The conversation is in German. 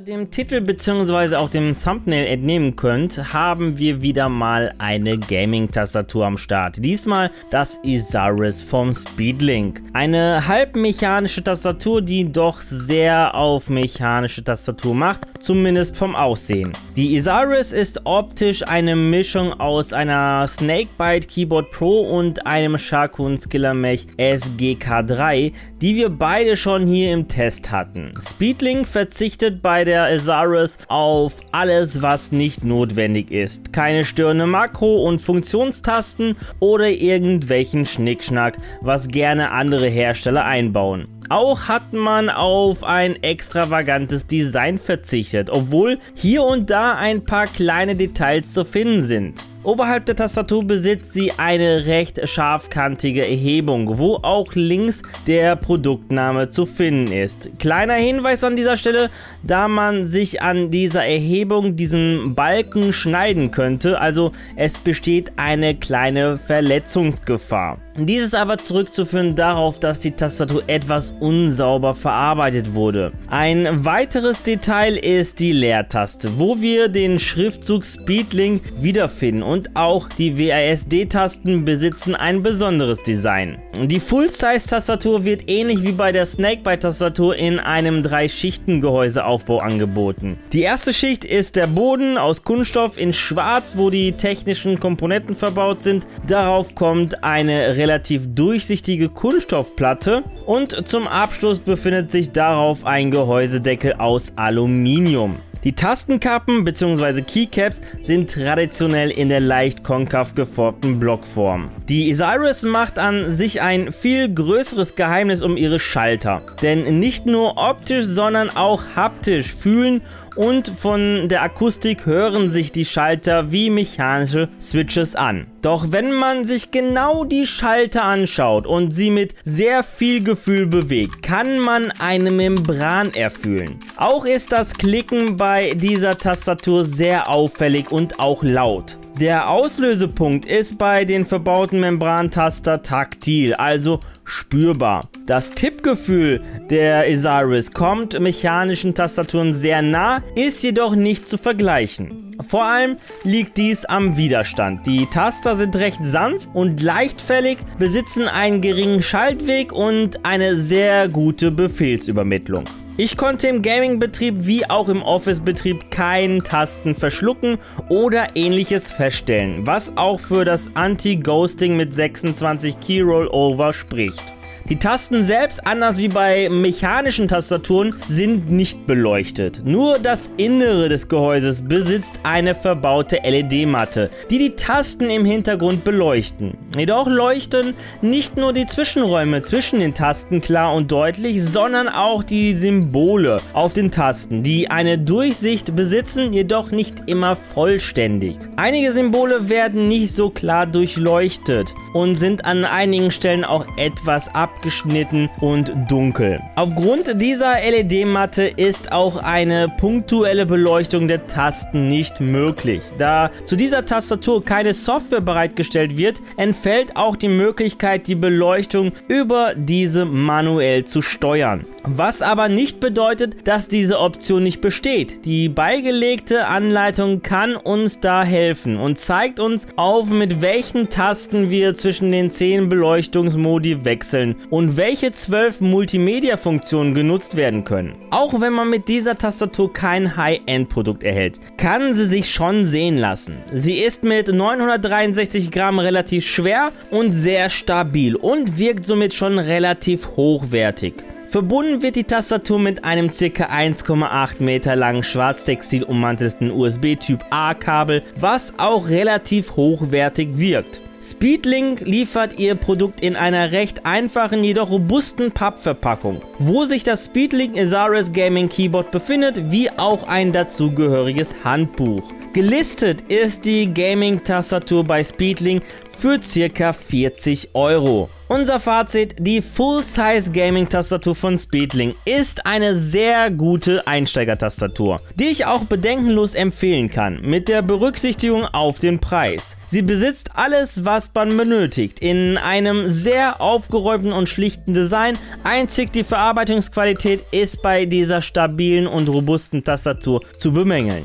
Dem Titel bzw. auch dem Thumbnail entnehmen könnt, haben wir wieder mal eine Gaming-Tastatur am Start. Diesmal das Isaris vom Speedlink. Eine halbmechanische Tastatur, die doch sehr auf mechanische Tastatur macht, zumindest vom Aussehen. Die Isaris ist optisch eine Mischung aus einer Snakebite Keyboard Pro und einem Sharkoon Skiller Mech SGK3, die wir beide schon hier im Test hatten. Speedlink verzichtet bei der Isaris auf alles, was nicht notwendig ist. Keine störende Makro- und Funktionstasten oder irgendwelchen Schnickschnack, was gerne andere Hersteller einbauen. Auch hat man auf ein extravagantes Design verzichtet, obwohl hier und da ein paar kleine Details zu finden sind. Oberhalb der Tastatur besitzt sie eine recht scharfkantige Erhebung, wo auch links der Produktname zu finden ist. Kleiner Hinweis an dieser Stelle, da man sich an dieser Erhebung diesen Balken schneiden könnte, also es besteht eine kleine Verletzungsgefahr. Dies ist aber zurückzuführen darauf, dass die Tastatur etwas unsauber verarbeitet wurde. Ein weiteres Detail ist die Leertaste, wo wir den Schriftzug Speedlink wiederfinden, und auch die WASD-Tasten besitzen ein besonderes Design. Die Full-Size-Tastatur wird ähnlich wie bei der Snakebite-Tastatur in einem 3-Schichten-Gehäuseaufbau angeboten. Die erste Schicht ist der Boden aus Kunststoff in Schwarz, wo die technischen Komponenten verbaut sind. Darauf kommt eine relativ durchsichtige Kunststoffplatte und zum Abschluss befindet sich darauf ein Gehäusedeckel aus Aluminium. Die Tastenkappen bzw. Keycaps sind traditionell in der leicht konkav geformten Blockform. Die Isaris macht an sich ein viel größeres Geheimnis um ihre Schalter, denn nicht nur optisch, sondern auch haptisch fühlen und von der Akustik hören sich die Schalter wie mechanische Switches an. Doch wenn man sich genau die Schalter anschaut und sie mit sehr viel Gefühl bewegt, kann man eine Membran erfühlen. Auch ist das Klicken bei dieser Tastatur sehr auffällig und auch laut. Der Auslösepunkt ist bei den verbauten Membrantaster taktil, also spürbar. Das Tippgefühl der Isaris kommt mechanischen Tastaturen sehr nah, ist jedoch nicht zu vergleichen. Vor allem liegt dies am Widerstand. Die Taster sind recht sanft und leichtfällig, besitzen einen geringen Schaltweg und eine sehr gute Befehlsübermittlung. Ich konnte im Gaming-Betrieb wie auch im Office-Betrieb keinen Tasten verschlucken oder ähnliches feststellen, was auch für das Anti-Ghosting mit 26 Key Rollover spricht. Die Tasten selbst, anders wie bei mechanischen Tastaturen, sind nicht beleuchtet. Nur das Innere des Gehäuses besitzt eine verbaute LED-Matte, die die Tasten im Hintergrund beleuchten. Jedoch leuchten nicht nur die Zwischenräume zwischen den Tasten klar und deutlich, sondern auch die Symbole auf den Tasten, die eine Durchsicht besitzen, jedoch nicht immer vollständig. Einige Symbole werden nicht so klar durchleuchtet und sind an einigen Stellen auch etwas abgeschnitten und dunkel. Aufgrund dieser LED-Matte ist auch eine punktuelle Beleuchtung der Tasten nicht möglich. Da zu dieser Tastatur keine Software bereitgestellt wird, entfällt auch die Möglichkeit, die Beleuchtung über diese manuell zu steuern. Was aber nicht bedeutet, dass diese Option nicht besteht. Die beigelegte Anleitung kann uns da helfen und zeigt uns auf, mit welchen Tasten wir zwischen den 10 Beleuchtungsmodi wechseln und welche 12 Multimedia-Funktionen genutzt werden können. Auch wenn man mit dieser Tastatur kein High-End-Produkt erhält, kann sie sich schon sehen lassen. Sie ist mit 963 Gramm relativ schwer und sehr stabil und wirkt somit schon relativ hochwertig. Verbunden wird die Tastatur mit einem ca. 1,8 Meter langen schwarztextil ummantelten USB-Typ A-Kabel, was auch relativ hochwertig wirkt. Speedlink liefert ihr Produkt in einer recht einfachen, jedoch robusten Pappverpackung, wo sich das Speedlink Isaris Gaming Keyboard befindet, wie auch ein dazugehöriges Handbuch. Gelistet ist die Gaming-Tastatur bei Speedlink für ca. 40 €. Unser Fazit: Die Full-Size Gaming-Tastatur von Speedlink ist eine sehr gute Einsteigertastatur, die ich auch bedenkenlos empfehlen kann, mit der Berücksichtigung auf den Preis. Sie besitzt alles, was man benötigt, in einem sehr aufgeräumten und schlichten Design. Einzig die Verarbeitungsqualität ist bei dieser stabilen und robusten Tastatur zu bemängeln.